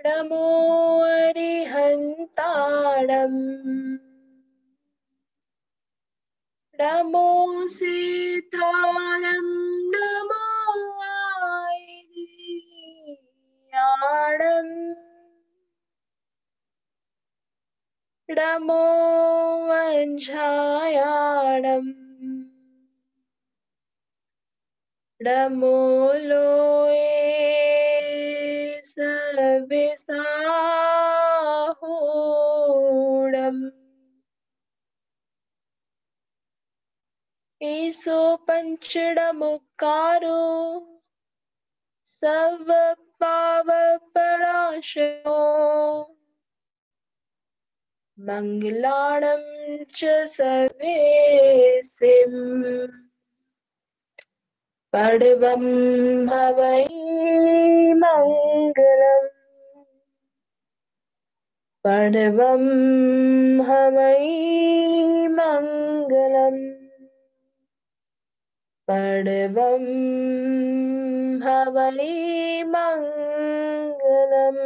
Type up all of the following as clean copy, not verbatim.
नमो अरिहन्ताणम् नमो सीताणम् नमो आयर्याणम् नमो वञ्झायाणम् नमो लोये सविसाहूणम् ईसो पंचडमुक्कारो सर्वपावपराशयो मङ्गलाणं च सर्वेसिम् पडवं हवै मङ्गलम् पडवं हवै मङ्गलम् पडवं हवै मङ्गलम्।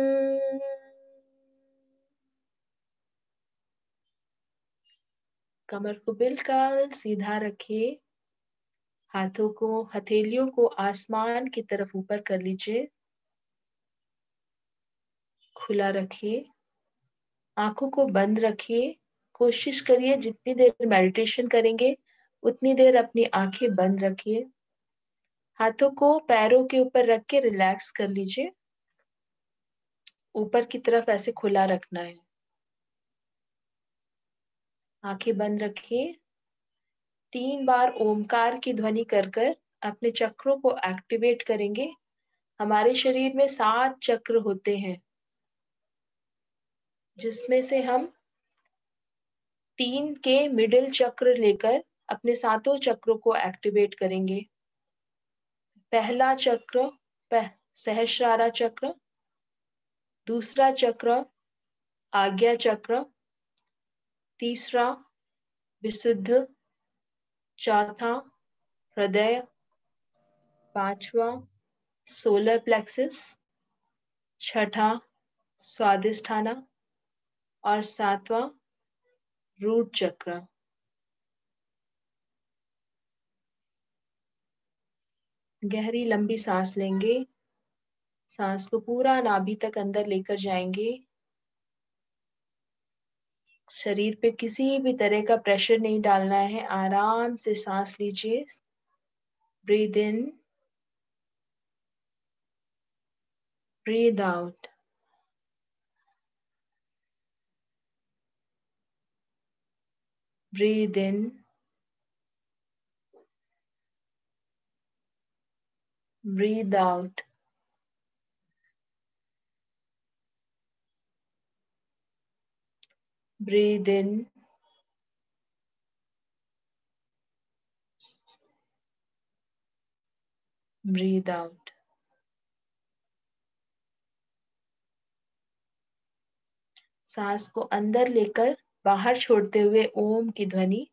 कमर को बिल्कुल सीधा रखिए। हाथों को, हथेलियों को आसमान की तरफ ऊपर कर लीजिए। खुला रखिए। आंखों को बंद रखिए। कोशिश करिए जितनी देर मेडिटेशन करेंगे उतनी देर अपनी आंखें बंद रखिए। हाथों को पैरों के ऊपर रख के रिलैक्स कर लीजिए। ऊपर की तरफ ऐसे खुला रखना है। आंखें बंद रखिए। 3 बार ओमकार की ध्वनि कर कर अपने चक्रों को एक्टिवेट करेंगे। हमारे शरीर में 7 चक्र होते हैं, जिसमें से हम 3 के मिडिल चक्र लेकर अपने 7 चक्रों को एक्टिवेट करेंगे। पहला चक्र सहस्रारा चक्र, दूसरा चक्र आज्ञा चक्र, तीसरा विशुद्ध, चौथा हृदय, पांचवा सोलर प्लेक्सस, छठा स्वादिष्ठाना और सातवां रूट चक्र। गहरी लंबी सांस लेंगे। सांस को पूरा नाभि तक अंदर लेकर जाएंगे। शरीर पे किसी भी तरह का प्रेशर नहीं डालना है। आराम से सांस लीजिए। Breathe in, breathe out. Breathe in, breathe out. Breathe in, breathe out. सांस को अंदर लेकर बाहर छोड़ते हुए ओम की ध्वनि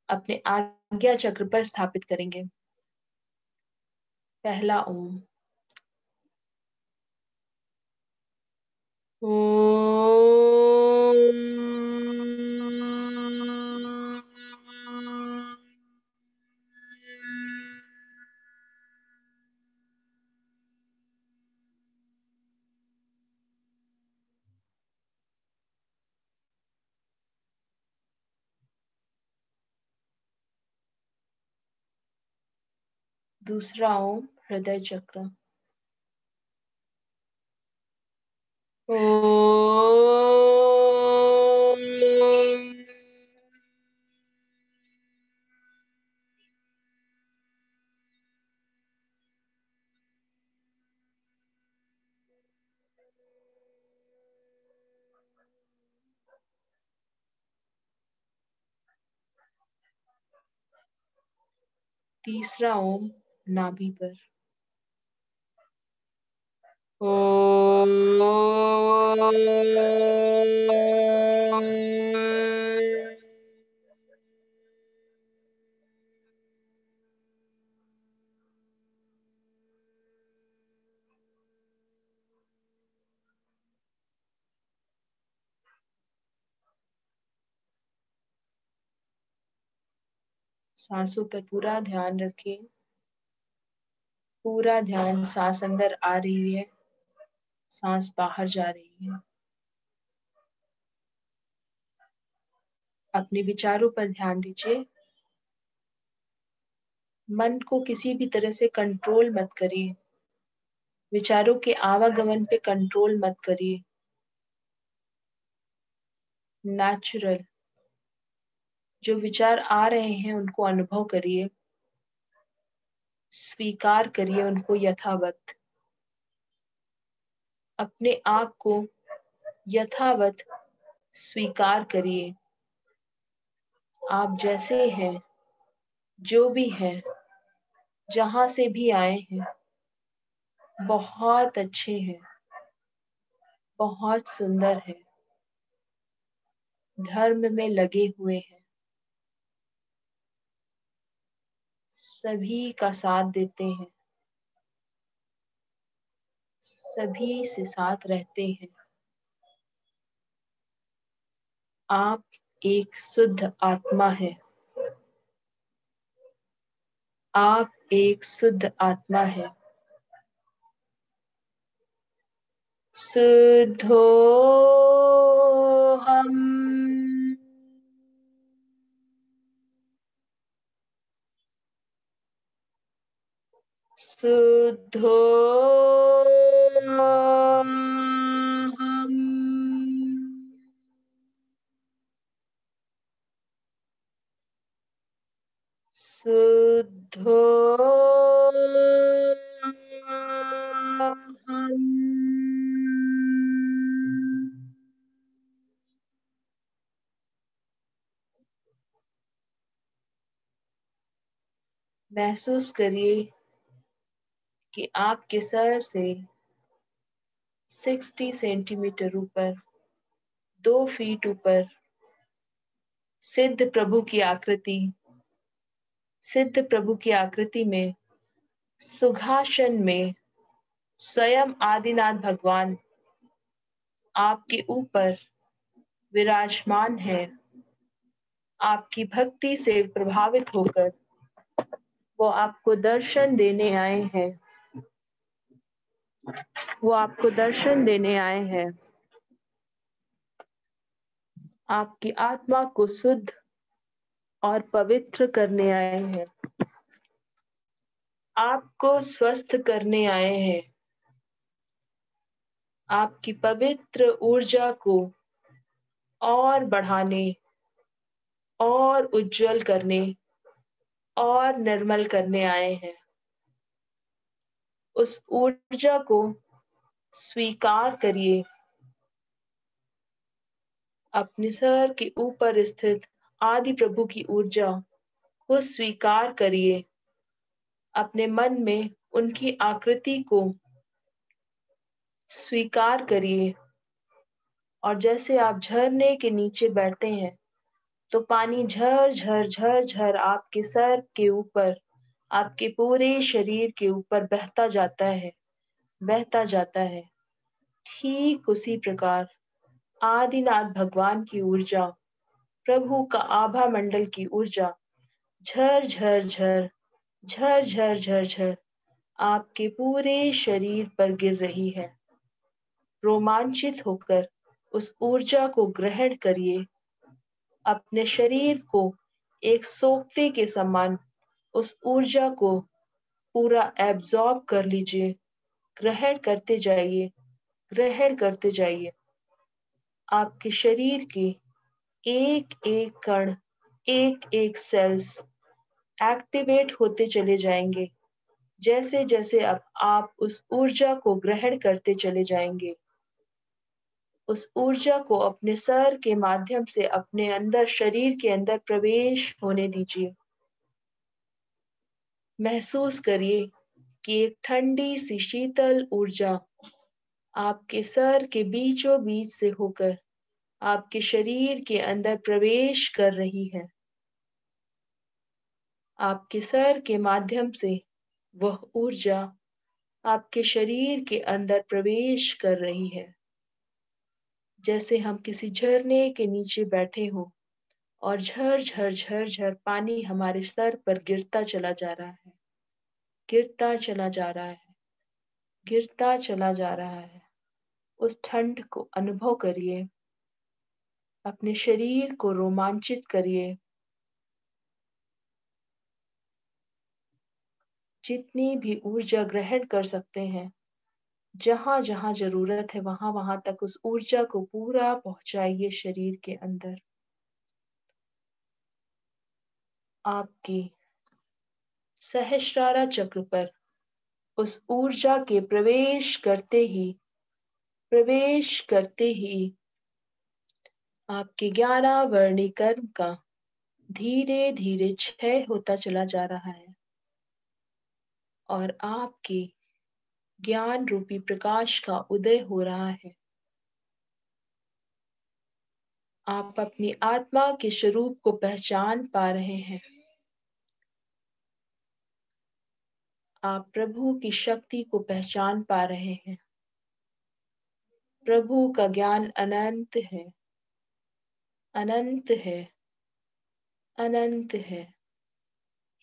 अपने आज्ञा चक्र पर स्थापित करेंगे। पहला ओम। दूसरा ओम हृदय चक्र। तीसरा ओम नाभि पर। सांसों पर पूरा ध्यान रखें। पूरा ध्यान सांस अंदर आ रही है, सांस बाहर जा रही है। अपने विचारों पर ध्यान दीजिए। मन को किसी भी तरह से कंट्रोल मत करिए। विचारों के आवागमन पे कंट्रोल मत करिए। नेचुरल जो विचार आ रहे हैं उनको अनुभव करिए, स्वीकार करिए उनको यथावत। अपने आप को यथावत स्वीकार करिए। आप जैसे हैं, जो भी हैं, जहां से भी आए हैं, बहुत अच्छे हैं, बहुत सुंदर है, धर्म में लगे हुए हैं, सभी का साथ देते हैं, सभी से साथ रहते हैं। आप एक शुद्ध आत्मा है। आप एक शुद्ध आत्मा है। शुद्धो हम। शुद्धो हम। शुद्धो हम। महसूस करिए कि आपके सर से 60 सेंटीमीटर ऊपर, 2 फीट ऊपर सिद्ध प्रभु की आकृति, सिद्ध प्रभु की आकृति में सुखासन में स्वयं आदिनाथ भगवान आपके ऊपर विराजमान है। आपकी भक्ति से प्रभावित होकर वो आपको दर्शन देने आए हैं। वो आपको दर्शन देने आए हैं। आपकी आत्मा को शुद्ध और पवित्र करने आए हैं। आपको स्वस्थ करने आए हैं। आपकी पवित्र ऊर्जा को और बढ़ाने और उज्जवल करने और निर्मल करने आए हैं। उस ऊर्जा को स्वीकार करिए। अपने सर के ऊपर स्थित आदि प्रभु की ऊर्जा को स्वीकार करिए। अपने मन में उनकी आकृति को स्वीकार करिए। और जैसे आप झरने के नीचे बैठते हैं तो पानी झर झर झर झर आपके सर के ऊपर, आपके पूरे शरीर के ऊपर बहता जाता है, बहता जाता है। ठीक उसी प्रकार आदिनाथ भगवान की ऊर्जा, प्रभु का आभा मंडल की ऊर्जा झर झर झर झर झर झर झर आपके पूरे शरीर पर गिर रही है। रोमांचित होकर उस ऊर्जा को ग्रहण करिए। अपने शरीर को एक सोखते के समान उस ऊर्जा को पूरा एब्जॉर्ब कर लीजिए। ग्रहण करते जाइए, ग्रहण करते जाइए। आपके शरीर के एक एक कण, एक एक सेल्स एक्टिवेट होते चले जाएंगे। जैसे जैसे अब आप उस ऊर्जा को ग्रहण करते चले जाएंगे, उस ऊर्जा को अपने सर के माध्यम से अपने अंदर, शरीर के अंदर प्रवेश होने दीजिए। महसूस करिए कि एक ठंडी सी शीतल ऊर्जा आपके सर के बीचों बीच से होकर आपके शरीर के अंदर प्रवेश कर रही है। आपके सर के माध्यम से वह ऊर्जा आपके शरीर के अंदर प्रवेश कर रही है। जैसे हम किसी झरने के नीचे बैठे हों और झर झर झर झर पानी हमारे सर पर गिरता चला जा रहा है, गिरता चला जा रहा है, गिरता चला जा रहा है। उस ठंड को अनुभव करिए, अपने शरीर को रोमांचित करिए। जितनी भी ऊर्जा ग्रहण कर सकते हैं, जहां जहां जरूरत है वहां वहां तक उस ऊर्जा को पूरा पहुंचाइए शरीर के अंदर। आपकी सहस्रारा चक्र पर उस ऊर्जा के प्रवेश करते ही आपके 11 वर्णी कर्म का धीरे धीरे क्षय होता चला जा रहा है और आपके ज्ञान रूपी प्रकाश का उदय हो रहा है। आप अपनी आत्मा के स्वरूप को पहचान पा रहे हैं। आप प्रभु की शक्ति को पहचान पा रहे हैं। प्रभु का ज्ञान अनंत है, अनंत है, अनंत है।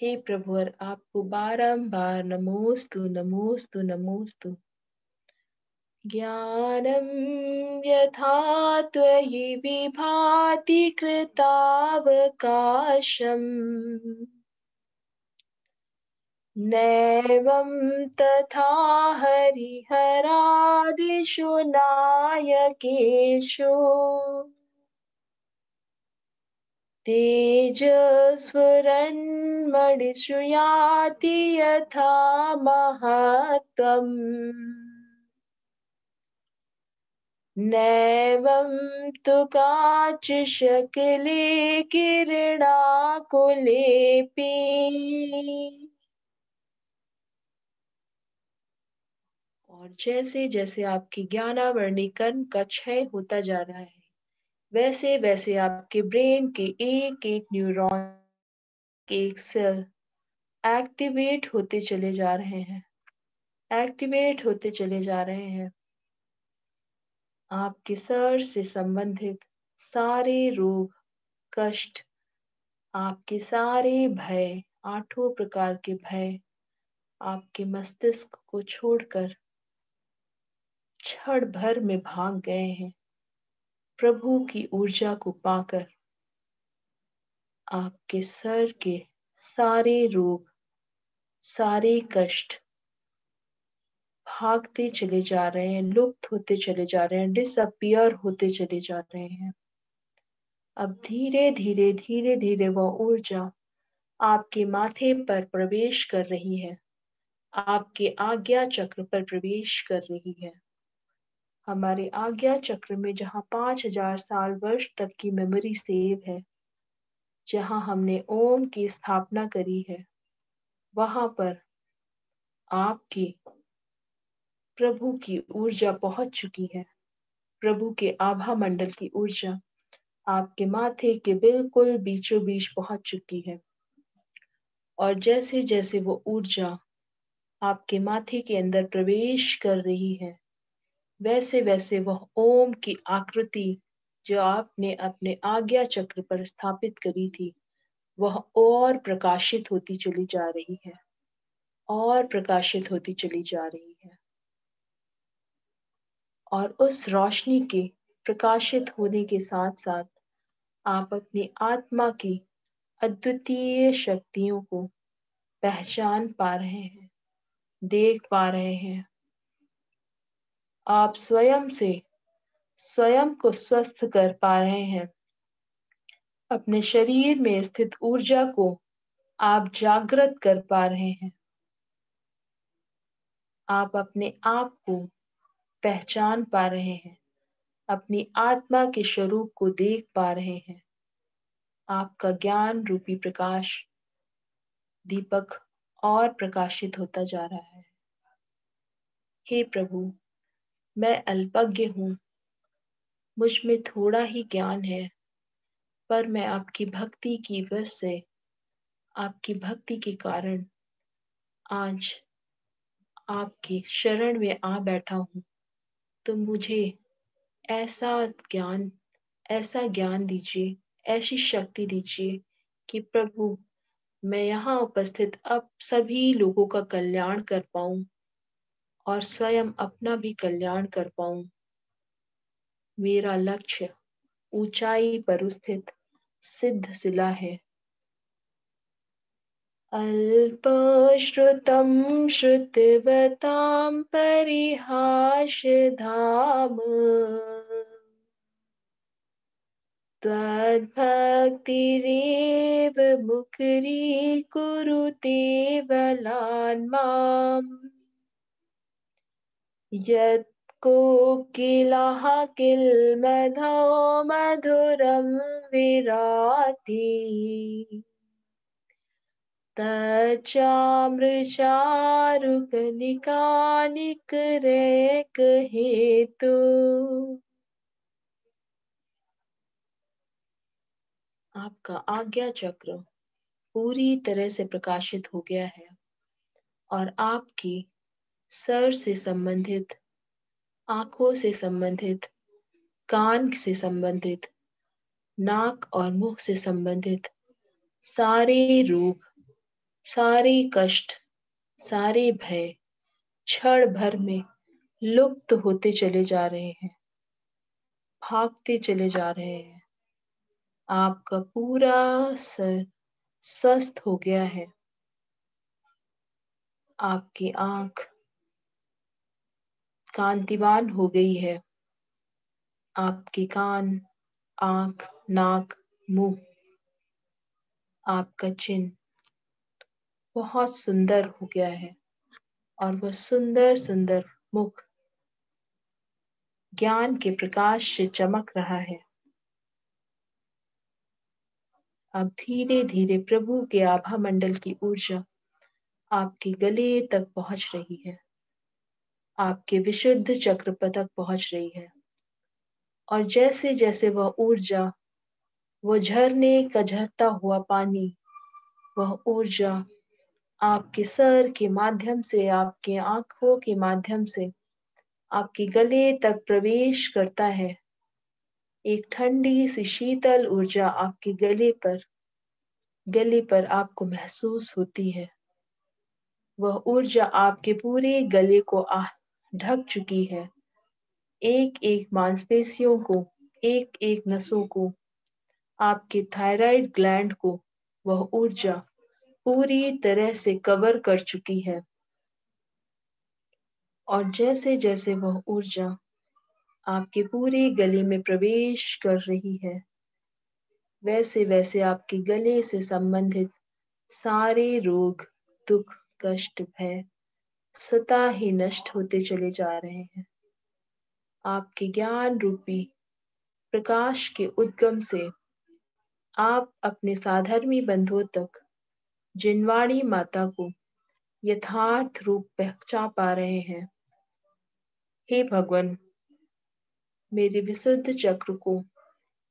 हे प्रभु, और आपको बारंबार नमोस्तु नमोस्तु नमोस्तु। ज्ञानम यथा त्वयि विभाति कृतावकाशम् नैवं तथा हरिहरादिषु नायकेषु तेजस्फुरन्मणिषु याति यथा महत्त्वम् नैवं तु काचिशकले किरणाकुलेऽपि और जैसे जैसे आपकी ज्ञानावर्णी कर्म का क्षय होता जा रहा है, वैसे वैसे आपके ब्रेन के एक एक न्यूरॉन, एक सेल एक्टिवेट होते चले जा रहे हैं, एक्टिवेट होते चले जा रहे हैं। आपके सर से संबंधित सारे रोग, कष्ट, आपके सारे भय, 8 प्रकार के भय आपके मस्तिष्क को छोड़कर क्षण भर में भाग गए हैं। प्रभु की ऊर्जा को पाकर आपके सर के सारे रोग, सारे कष्ट भागते चले जा रहे हैं, लुप्त होते चले जा रहे हैं, डिसअपियर होते चले जा रहे हैं। अब धीरे धीरे धीरे धीरे वह ऊर्जा आपके माथे पर प्रवेश कर रही है, आपके आज्ञा चक्र पर प्रवेश कर रही है। हमारे आज्ञा चक्र में जहाँ 5000 साल वर्ष तक की मेमोरी सेव है, जहाँ हमने ओम की स्थापना करी है, वहां पर आपकी प्रभु की ऊर्जा पहुंच चुकी है। प्रभु के आभा मंडल की ऊर्जा आपके माथे के बिल्कुल बीचों बीच पहुंच चुकी है। और जैसे जैसे वो ऊर्जा आपके माथे के अंदर प्रवेश कर रही है, वैसे वैसे वह ओम की आकृति जो आपने अपने आज्ञा चक्र पर स्थापित करी थी, वह और प्रकाशित होती चली जा रही है, और प्रकाशित होती चली जा रही है। और उस रोशनी के प्रकाशित होने के साथ साथ आप अपनी आत्मा की अद्वितीय शक्तियों को पहचान पा रहे हैं, देख पा रहे हैं। आप स्वयं से स्वयं को स्वस्थ कर पा रहे हैं। अपने शरीर में स्थित ऊर्जा को आप जागृत कर पा रहे हैं। आप अपने आप को पहचान पा रहे हैं, अपनी आत्मा के स्वरूप को देख पा रहे हैं। आपका ज्ञान रूपी प्रकाश दीपक और प्रकाशित होता जा रहा है। हे प्रभु, मैं अल्पज्ञ हूँ, मुझ में थोड़ा ही ज्ञान है, पर मैं आपकी भक्ति की वजह से, आपकी भक्ति के कारण आज आपकी शरण में आ बैठा हूँ। तो मुझे ऐसा ज्ञान ऐसा ज्ञान दीजिए, ऐसी शक्ति दीजिए कि प्रभु मैं यहाँ उपस्थित अब सभी लोगों का कल्याण कर पाऊं और स्वयं अपना भी कल्याण कर पाऊं। मेरा लक्ष्य ऊंचाई पर स्थित सिद्ध शिला है। अल्पश्रुतं श्रुतवतां परिहासधाम त्वद्भक्तिरेव मुखरीकुरुते बलान् माम्। यत् कोकिलः किल्मधो मधुरं विराति तच्चामृचारुकनिका निकरेकहेतु। आपका आज्ञा चक्र पूरी तरह से प्रकाशित हो गया है और आपकी सर से संबंधित, आंखों से संबंधित, कान से संबंधित, नाक और मुंह से संबंधित सारे रोग, सारे कष्ट, सारे भय क्षण भर में लुप्त होते चले जा रहे हैं, भागते चले जा रहे हैं। आपका पूरा सर स्वस्थ हो गया है। आपकी आंख कांतिवान हो गई है। आपके कान, आंख, नाक, मुंह, आपका चिन्ह बहुत सुंदर हो गया है और वह सुंदर सुंदर मुख ज्ञान के प्रकाश से चमक रहा है। अब धीरे धीरे प्रभु के आभा मंडल की ऊर्जा आपके गले तक पहुंच रही है, आपके विशुद्ध चक्र तक पहुंच रही है। और जैसे जैसे वह ऊर्जा, वो झरने का झरता हुआ पानी, वह ऊर्जा आपके सर के माध्यम से, आपके आंखों के माध्यम से आपके गले तक प्रवेश करता है। एक ठंडी सी शीतल ऊर्जा आपके गले पर आपको महसूस होती है। वह ऊर्जा आपके पूरे गले को ढक चुकी है। एक एक मांसपेशियों को, एक एक नसों को, आपके थायराइड ग्लैंड को वह ऊर्जा पूरी तरह से कवर कर चुकी है। और जैसे जैसे वह ऊर्जा आपके पूरे गले में प्रवेश कर रही है, वैसे वैसे आपके गले से संबंधित सारे रोग, दुख, कष्ट, भय स्वतः ही नष्ट होते चले जा रहे हैं। आपके ज्ञान रूपी प्रकाश के उद्गम से आप अपने साधर्मी बंधुओं तक जिनवाणी माता को यथार्थ रूप पहुंचा पा रहे हैं। हे भगवान, मेरे विशुद्ध चक्र को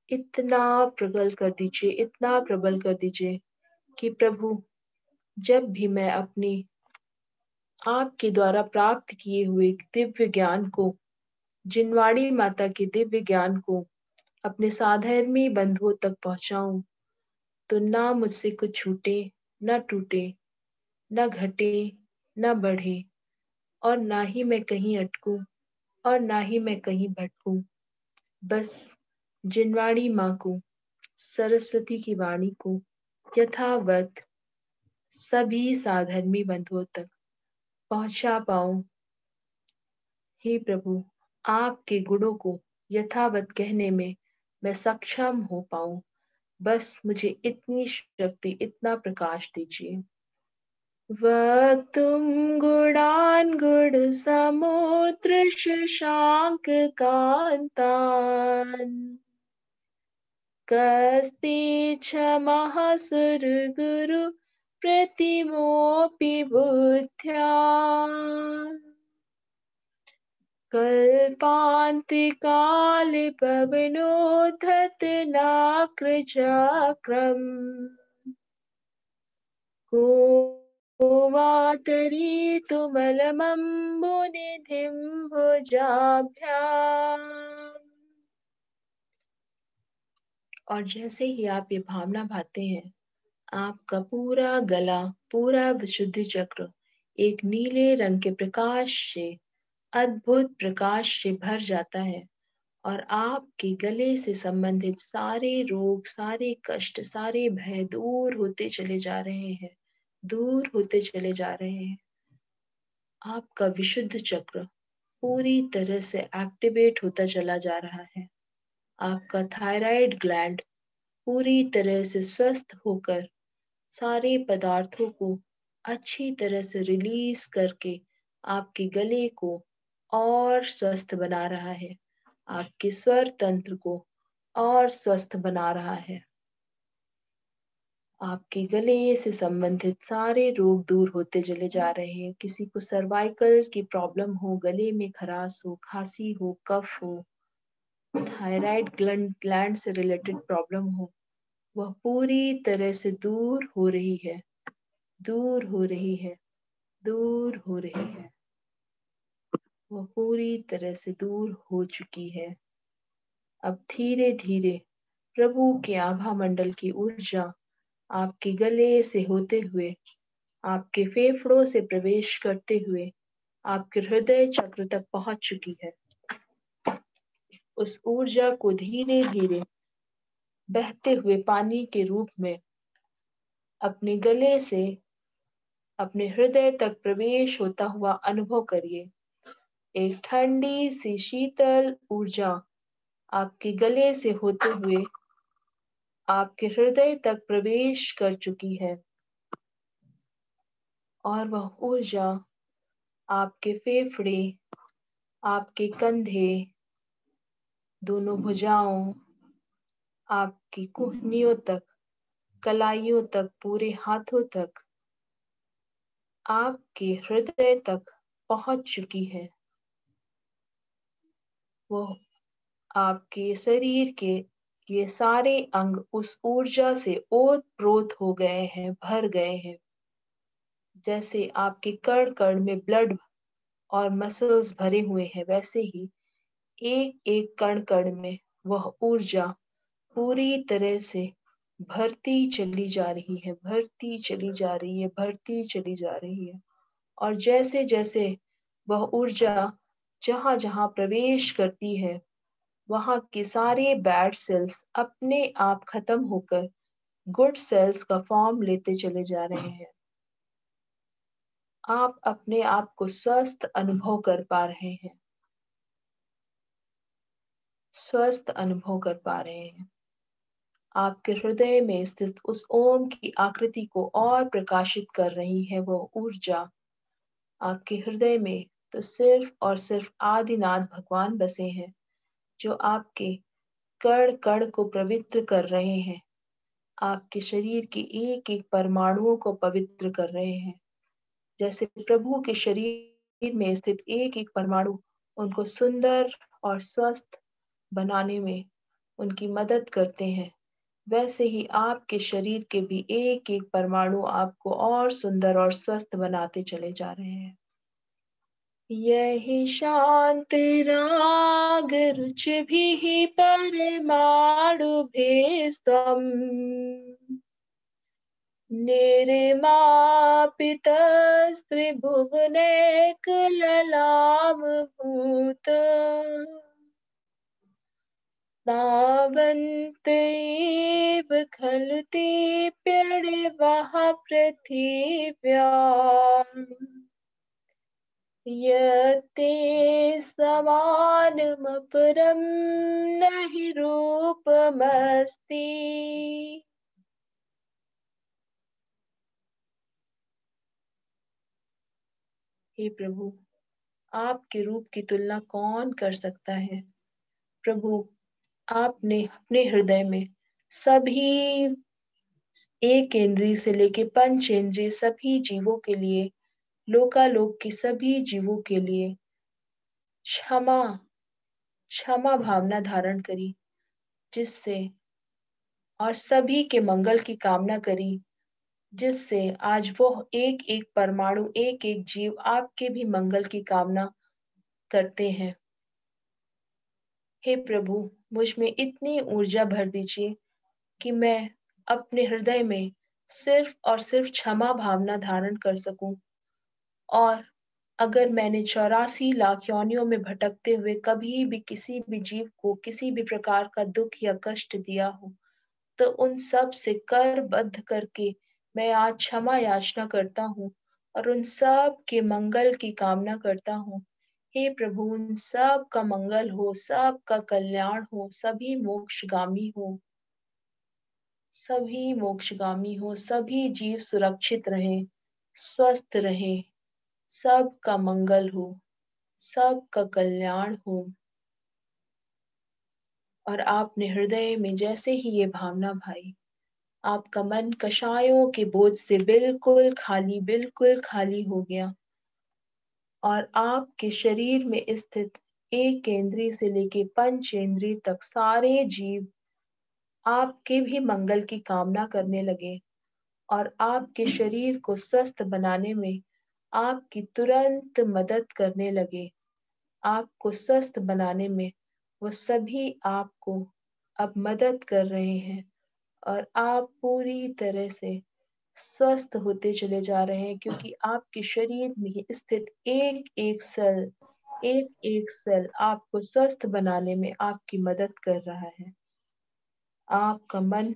इतना प्रबल कर दीजिए, इतना प्रबल कर दीजिए कि प्रभु जब भी मैं अपनी आपके द्वारा प्राप्त किए हुए दिव्य ज्ञान को, जिनवाड़ी माता के दिव्य ज्ञान को अपने साधर्मी बंधुओं तक पहुंचाऊं, तो ना मुझसे कुछ छूटे, न टूटे, न घटे, न बढ़े, और ना ही मैं कहीं अटकूं और ना ही मैं कहीं भटकूं। बस जिनवाड़ी माँ को, सरस्वती की वाणी को यथावत सभी साधर्मी बंधुओं तक पहुंचा पाऊं। हे प्रभु, आपके गुणों को यथावत कहने में मैं सक्षम हो पाऊं। बस मुझे इतनी शक्ति, इतना प्रकाश दीजिए। वक्तुं गुणान् गुणसमुद्र शशांक कांतान् कस्ति क्षमः सुरगुरु प्रतिमोऽपि बुद्ध्या कल्पान्तिकाले पवनोद्धत नाक्रचक्रम् को वातरीतुमलमम्बुनिधिं भुजाभ्याम्। और जैसे ही आप ये भावना भाते हैं, आपका पूरा गला, पूरा विशुद्धि चक्र एक नीले रंग के प्रकाश से, अद्भुत प्रकाश से भर जाता है और आपके गले से संबंधित सारे रोग, सारे कष्ट, सारे भय दूर होते चले जा रहे हैं, दूर होते चले जा रहे हैं। आपका विशुद्ध चक्र पूरी तरह से एक्टिवेट होता चला जा रहा है। आपका थायराइड ग्लैंड पूरी तरह से स्वस्थ होकर सारे पदार्थों को अच्छी तरह से रिलीज करके आपके गले को और स्वस्थ बना रहा है, आपके स्वर तंत्र को और स्वस्थ बना रहा है। आपके गले से संबंधित सारे रोग दूर होते चले जा रहे हैं। किसी को सर्वाइकल की प्रॉब्लम हो, गले में खराश हो, खांसी हो, कफ हो, थायराइड ग्लैंड से रिलेटेड प्रॉब्लम हो, वह पूरी तरह से दूर हो रही है, दूर हो रही है, दूर हो रही है। वह पूरी तरह से दूर हो चुकी है। अब धीरे धीरे प्रभु के आभा मंडल की ऊर्जा आपके गले से होते हुए, आपके फेफड़ों से प्रवेश करते हुए आपके हृदय चक्र तक पहुंच चुकी है। उस ऊर्जा को धीरे धीरे बहते हुए पानी के रूप में अपने गले से अपने हृदय तक प्रवेश होता हुआ अनुभव करिए। एक ठंडी सी शीतल ऊर्जा आपके गले से होते हुए आपके हृदय तक प्रवेश कर चुकी है और वह ऊर्जा आपके फेफड़े, आपके कंधे, दोनों भुजाओं, आपकी कोहनियों तक, कलाइयों तक, पूरे हाथों तक, आपके हृदय तक पहुंच चुकी है। वो आपके शरीर के ये सारे अंग उस ऊर्जा से ओत-प्रोत हो गए हैं, भर गए हैं। जैसे आपके कण कण में ब्लड और मसल्स भरे हुए हैं, वैसे ही एक एक कण कण में वह ऊर्जा पूरी तरह से भरती चली जा रही है, भरती चली जा रही है, भरती चली जा रही है। और जैसे जैसे वह ऊर्जा जहां जहां प्रवेश करती है, वहां के सारे बैड सेल्स अपने आप खत्म होकर गुड सेल्स का फॉर्म लेते चले जा रहे हैं। आप अपने आप को स्वस्थ अनुभव कर पा रहे हैं, स्वस्थ अनुभव कर पा रहे हैं। आपके हृदय में स्थित उस ओम की आकृति को और प्रकाशित कर रही है वह ऊर्जा। आपके हृदय में तो सिर्फ और सिर्फ आदिनाथ भगवान बसे हैं, जो आपके कण कण को पवित्र कर रहे हैं, आपके शरीर के एक एक परमाणुओं को पवित्र कर रहे हैं। जैसे प्रभु के शरीर में स्थित एक एक परमाणु उनको सुंदर और स्वस्थ बनाने में उनकी मदद करते हैं, वैसे ही आपके शरीर के भी एक एक परमाणु आपको और सुंदर और स्वस्थ बनाते चले जा रहे हैं। यही शांत राग रुचि भी परमाणु भेस्त्वम् निर्मापितस्त्रिभुवनैकललामभूत तावन्त एव खलु ते प्यणिवः पृथिव्याम् यत्ते समानमपरं न हि रूपमस्ति। हे प्रभु, आपके रूप की तुलना कौन कर सकता है। प्रभु, आपने अपने हृदय में सभी एक इंद्रिय से लेके पंच इंद्रिय सभी जीवों के लिए, लोकालोक के सभी जीवों के लिए क्षमा क्षमा भावना धारण करी, जिससे और सभी के मंगल की कामना करी, जिससे आज वो एक एक परमाणु, एक एक जीव आपके भी मंगल की कामना करते हैं। हे प्रभु, मुझ में इतनी ऊर्जा भर दीजिए कि मैं अपने हृदय में सिर्फ और सिर्फ क्षमा भावना धारण कर सकूं। और अगर मैंने 84 लाख योनियों में भटकते हुए कभी भी किसी भी जीव को किसी भी प्रकार का दुख या कष्ट दिया हो, तो उन सब से करबद्ध करके मैं आज क्षमा याचना करता हूँ और उन सब के मंगल की कामना करता हूँ। हे प्रभु, उन सब का मंगल हो, सब का कल्याण हो, सभी मोक्षगामी हो, सभी मोक्षगामी हो, सभी जीव सुरक्षित रहें, स्वस्थ रहें, सबका मंगल हो, सबका कल्याण हो। और आपने हृदय में जैसे ही ये भावना भाई, आपका मन कषायों के बोझ से बिल्कुल खाली हो गया और आपके शरीर में स्थित एक इंद्रिय से लेके पंचेंद्रिय तक सारे जीव आपके भी मंगल की कामना करने लगे और आपके शरीर को स्वस्थ बनाने में आपकी तुरंत मदद करने लगे। आपको स्वस्थ बनाने में वो सभी आपको अब मदद कर रहे हैं और आप पूरी तरह से स्वस्थ होते चले जा रहे हैं, क्योंकि आपके शरीर में स्थित एक एक सेल आपको स्वस्थ बनाने में आपकी मदद कर रहा है। आपका मन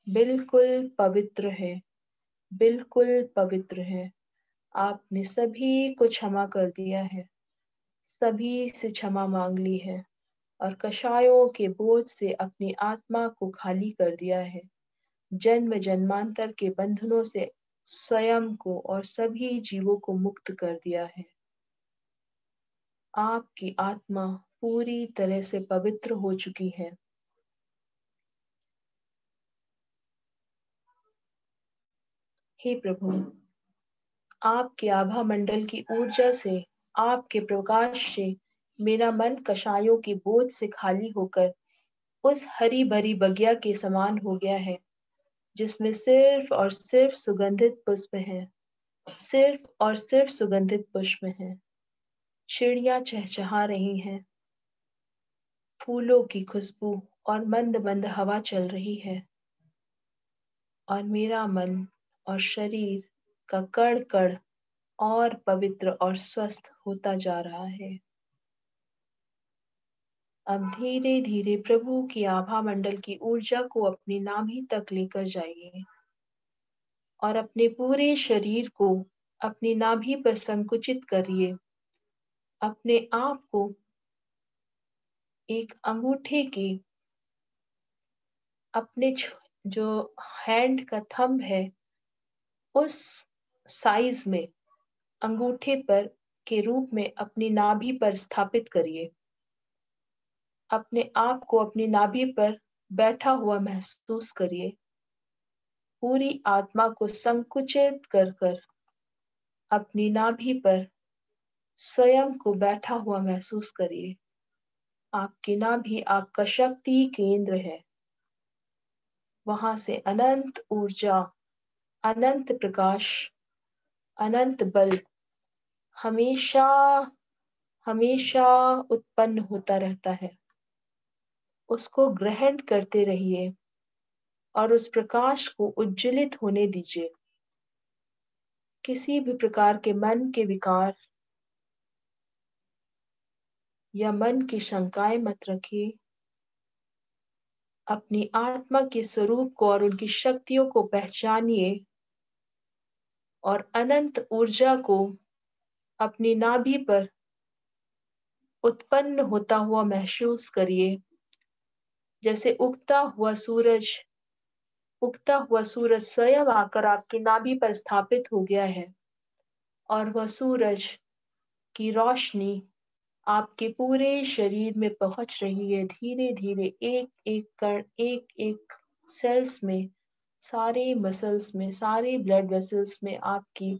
बिल्कुल पवित्र है, बिल्कुल पवित्र है। आपने सभी को क्षमा कर दिया है, सभी से क्षमा मांग ली है और कषायों के बोझ से अपनी आत्मा को खाली कर दिया है। जन्म जन्मांतर के बंधनों से स्वयं को और सभी जीवों को मुक्त कर दिया है। आपकी आत्मा पूरी तरह से पवित्र हो चुकी है। हे प्रभु, आपके आभा मंडल की ऊर्जा से, आपके प्रकाश से मेरा मन कषायों के बोझ से खाली होकर उस हरी भरी बगिया के समान हो गया है, जिसमें सिर्फ और सिर्फ सुगंधित पुष्प हैं, सिर्फ और सिर्फ सुगंधित पुष्प हैं। चिड़ियां चहचहा रही हैं, फूलों की खुशबू और मंद मंद हवा चल रही है और मेरा मन और शरीर का कण कण और पवित्र और स्वस्थ होता जा रहा है। अब धीरे धीरे प्रभु की आभा मंडल की ऊर्जा को अपनी नाभि तक लेकर जाइए और अपने पूरे शरीर को अपनी नाभि पर संकुचित करिए। अपने आप को एक अंगूठे के अपने जो हैंड का थंब है उस साइज में अंगूठे पर के रूप में अपनी नाभि पर स्थापित करिए। अपने आप को अपनी नाभि पर बैठा हुआ महसूस करिए। पूरी आत्मा को संकुचित कर कर अपनी नाभि पर स्वयं को बैठा हुआ महसूस करिए। आपकी नाभि आपका शक्ति केंद्र है। वहां से अनंत ऊर्जा, अनंत प्रकाश, अनंत बल हमेशा हमेशा उत्पन्न होता रहता है। उसको ग्रहण करते रहिए और उस प्रकाश को उज्जवलित होने दीजिए। किसी भी प्रकार के मन के विकार या मन की शंकाएं मत रखिए। अपनी आत्मा के स्वरूप को और उनकी शक्तियों को पहचानिए और अनंत ऊर्जा को अपनी नाभि पर उत्पन्न होता हुआ महसूस करिए। जैसे उगता हुआ सूरज स्वयं आकर आपकी नाभि पर स्थापित हो गया है और वह सूरज की रोशनी आपके पूरे शरीर में पहुंच रही है। धीरे धीरे एक एक कण, एक एक सेल्स में, सारे मसल्स में, सारे ब्लड वेसल्स में आपकी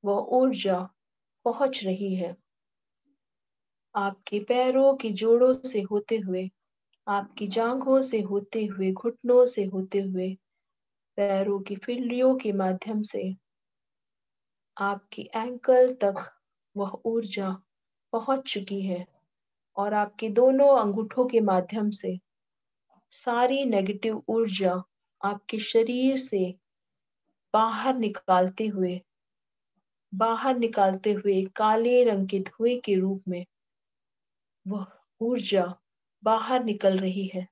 वह ऊर्जा पहुंच रही है। आपके पैरों की जोड़ों से होते हुए, आपकी जांघों से होते हुए, घुटनों से होते हुए, पैरों की फिल्लियों के माध्यम से आपकी एंकल तक वह ऊर्जा पहुंच चुकी है और आपके दोनों अंगूठों के माध्यम से सारी नेगेटिव ऊर्जा आपके शरीर से बाहर निकालते हुए काले रंग के धुएं के रूप में वह ऊर्जा बाहर निकल रही है।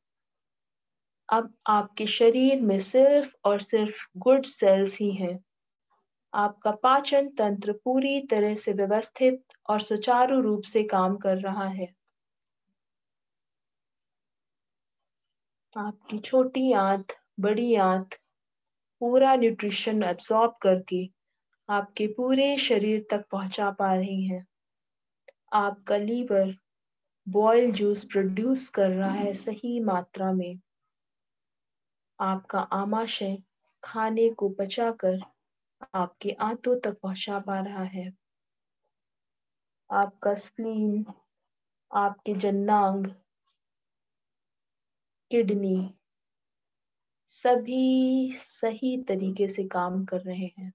अब आपके शरीर में सिर्फ और सिर्फ गुड सेल्स ही हैं। आपका पाचन तंत्र पूरी तरह से व्यवस्थित और सुचारू रूप से काम कर रहा है। आपकी छोटी आंत, बड़ी आंत पूरा न्यूट्रिशन एब्सॉर्ब करके आपके पूरे शरीर तक पहुंचा पा रही है। आपका लीवर बॉयल जूस प्रोड्यूस कर रहा है सही मात्रा में। आपका आमाशय खाने को पचाकर आपके आंतों तक पहुंचा पा रहा है। आपका स्प्लीन, आपके जननांग, किडनी सभी सही तरीके से काम कर रहे हैं।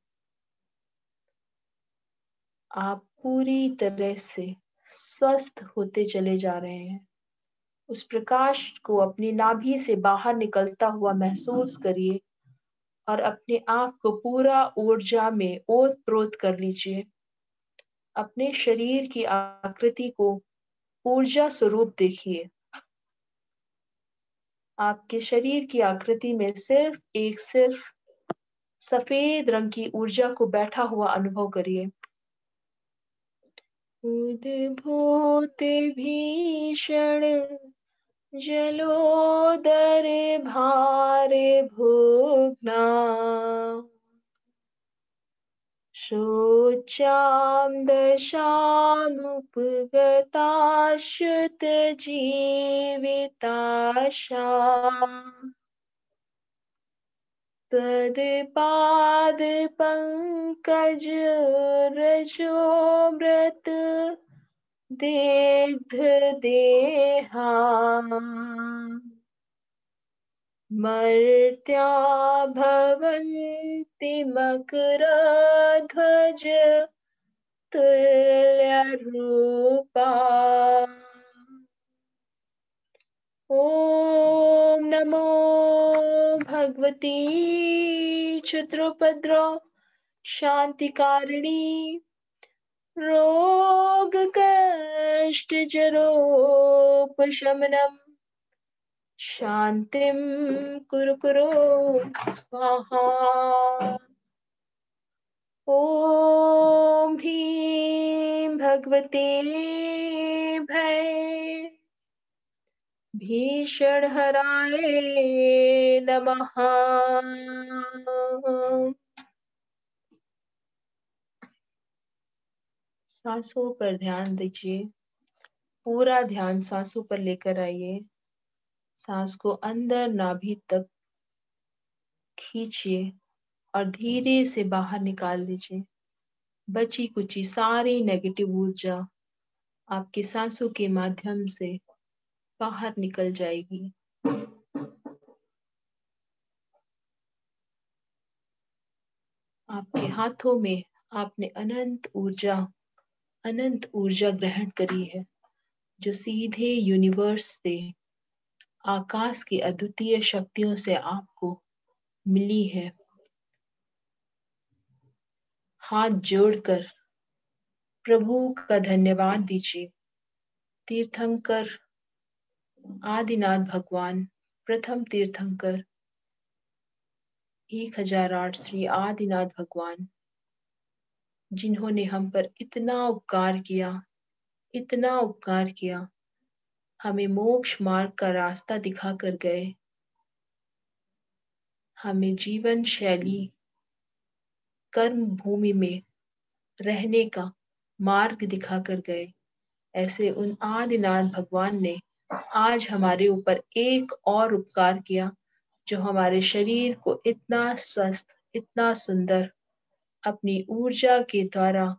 आप पूरी तरह से स्वस्थ होते चले जा रहे हैं। उस प्रकाश को अपनी नाभि से बाहर निकलता हुआ महसूस करिए और अपने आप को पूरा ऊर्जा में ओत-प्रोत कर लीजिए। अपने शरीर की आकृति को ऊर्जा स्वरूप देखिए। आपके शरीर की आकृति में सिर्फ सफेद रंग की ऊर्जा को बैठा हुआ अनुभव करिए। उद्भूत भीषण जलोदर भारे भुग्ना शोचां दशामुपगताश्च जीविताशा तत्पाद पंकज रजोमृत दिग्ध देहा मर्त्या भवन्ति मकरध्वज तुल्यरूपा। ॐ नमो भगवती क्षुद्रोपद्रव शांतिकारिणी रोग कष्ट जरोपशमनम् शांतिं कुरु कुरु स्वाहा। ॐ ह्रीं भगवते भय भीषणहराय नमः। सांसों पर ध्यान दीजिए। पूरा ध्यान सांसों पर लेकर आइए। सांस को अंदर नाभि तक खींचिए और धीरे से बाहर निकाल दीजिए। बची कुची सारी नेगेटिव ऊर्जा आपकी सांसों के माध्यम से बाहर निकल जाएगी। आपके हाथों में आपने अनंत ऊर्जा ग्रहण करी है, जो सीधे यूनिवर्स से, आकाश की अद्वितीय शक्तियों से आपको मिली है। हाथ जोड़कर प्रभु का धन्यवाद दीजिए। तीर्थंकर आदिनाथ भगवान, प्रथम तीर्थंकर 1008 श्री आदिनाथ भगवान, जिन्होंने हम पर इतना उपकार किया, हमें मोक्ष मार्ग का रास्ता दिखा कर गए, हमें जीवन शैली कर्म भूमि में रहने का मार्ग दिखा कर गए। ऐसे उन आदिनाथ भगवान ने आज हमारे ऊपर एक और उपकार किया, जो हमारे शरीर को इतना स्वस्थ, इतना सुंदर, अपनी ऊर्जा के द्वारा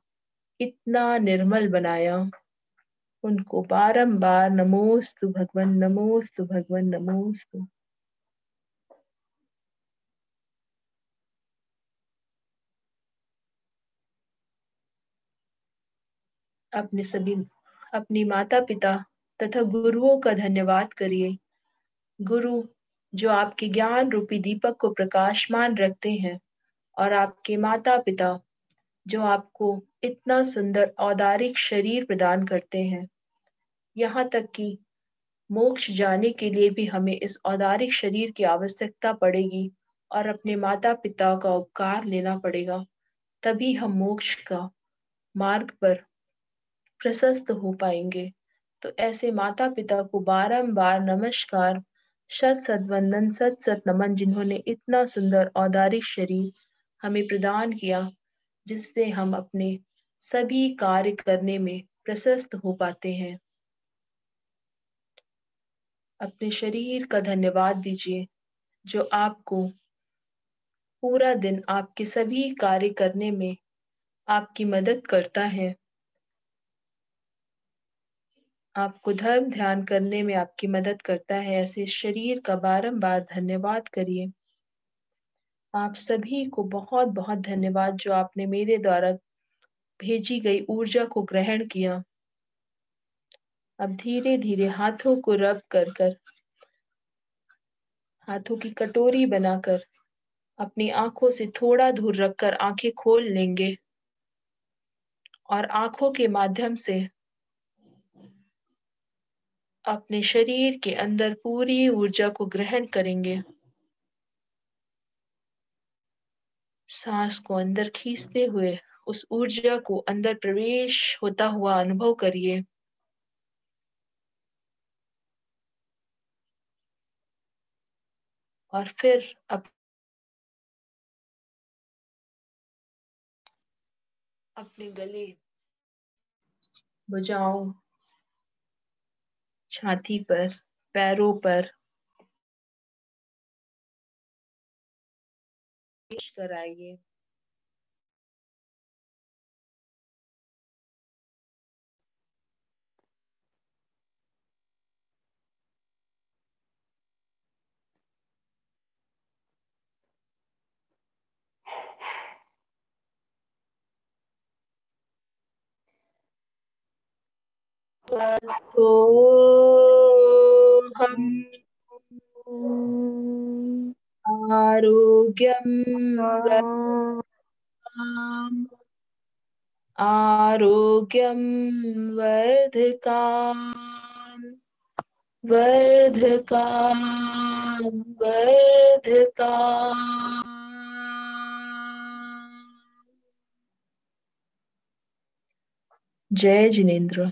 इतना निर्मल बनाया। उनको बारंबार नमोस्तु भगवन, नमोस्तु भगवन, नमोस्तु। अपनी माता पिता तथा गुरुओं का धन्यवाद करिए। गुरु जो आपके ज्ञान रूपी दीपक को प्रकाशमान रखते हैं, और आपके माता पिता जो आपको इतना सुंदर औदारिक शरीर प्रदान करते हैं। यहाँ तक कि मोक्ष जाने के लिए भी हमें इस औदारिक शरीर की आवश्यकता पड़ेगी और अपने माता पिता का उपकार लेना पड़ेगा, तभी हम मोक्ष का मार्ग पर प्रशस्त हो पाएंगे। तो ऐसे माता पिता को बारंबार नमस्कार, शत शत वंदन, सत सत नमन, जिन्होंने इतना सुंदर औदारिक शरीर हमें प्रदान किया, जिससे हम अपने सभी कार्य करने में प्रशस्त हो पाते हैं। अपने शरीर का धन्यवाद दीजिए, जो आपको पूरा दिन आपके सभी कार्य करने में आपकी मदद करता है। आपको धर्म ध्यान करने में आपकी मदद करता है। ऐसे शरीर का बारंबार धन्यवाद करिए। आप सभी को बहुत बहुत धन्यवाद, जो आपने मेरे द्वारा भेजी गई ऊर्जा को ग्रहण किया। अब धीरे धीरे हाथों को रब कर कर, हाथों की कटोरी बनाकर अपनी आंखों से थोड़ा दूर रखकर आंखें खोल लेंगे और आंखों के माध्यम से अपने शरीर के अंदर पूरी ऊर्जा को ग्रहण करेंगे। सांस को अंदर खींचते हुए उस ऊर्जा को अंदर प्रवेश होता हुआ अनुभव करिए। और फिर अपने गले, भुजाओं, छाती पर, पैरों पर प्रवेश कराइए। तो हम आरोग्यम आरोग्यम वर्धकाम वर्धकाम वर्धकाम। जय जिनेन्द्र।